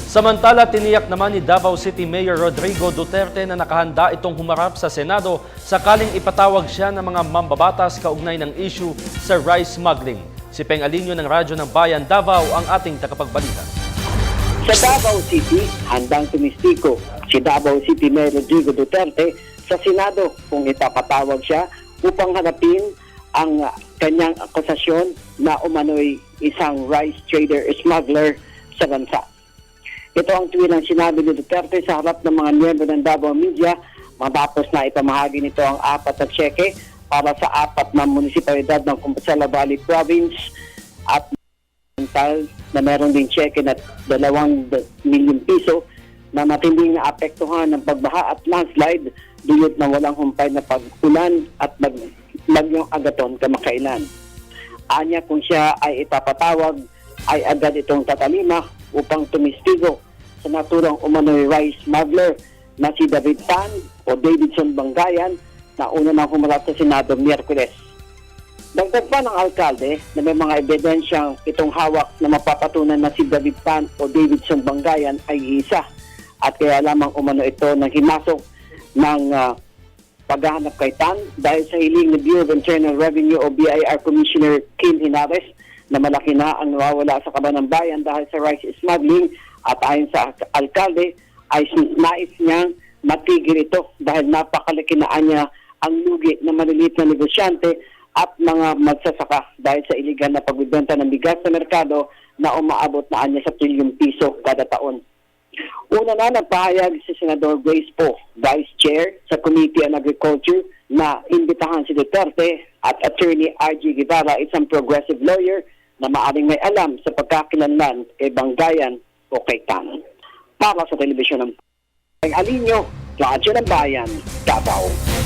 Samantala, tiniyak naman ni Davao City Mayor Rodrigo Duterte na nakahanda itong humarap sa Senado sakaling ipatawag siya ng mga mambabatas kaugnay ng issue sa rice smuggling. Si Peng Alinio ng Radyo ng Bayan Davao ang ating takapagbalita. Sa Davao City, handang tumistiko si Davao City Mayor Rodrigo Duterte sa Senado kung ipapatawag siya upang harapin ang kanyang akusasyon na umano'y isang rice trader smuggler sa bansa. Ito ang tuwilang sinabi ni Duterte sa harap ng mga miyembro ng Davao Media matapos na ipamahagi nito ang 4 na tseke para sa 4 na munisipalidad ng Compostela Valley Province at na meron din tseke na 2 milyong piso na matinding naapektuhan ng pagbaha at landslide dulot ng walang humpay na pag-ulan at bagyong Agaton kamakailan. Anya kung siya ay ipapatawag ay agad itong tatalima upang tumistigo sa naturang umano'y rice smuggler na si David Tan o Davidson Bangayan na una nang humarap sa Senado Miyerkules. Dagdag pa ng alkalde na may mga ebidensyang itong hawak na mapapatunan na si David Tan o Davidson Bangayan ay isa at kaya lamang umano ito ng himasok ng paghahanap kay Tan dahil sa hiling ng Bureau of Internal Revenue o BIR Commissioner Kim Hinares na malaki na ang nawawala sa kaban ng bayan dahil sa rice smuggling at ayon sa alkalde ay nais niyang matigil ito dahil napakalaki na niya ang lugi ng maliliit na negosyante at mga magsasaka dahil sa iligal na pagbibenta ng bigas sa merkado na umaabot na niya sa trilyong piso kada taon. Una na nagpahayag si Senador Grace Poe, Vice Chair sa Committee on Agriculture na imbitahan si Duterte at Attorney R.G. Guevara, isang progressive lawyer na maaring may alam sa pagkakilanlan kay Bangayan o kay Tan. Para sa telebisyon ng Peng Alinio, Radyo ng Bayan, Davao.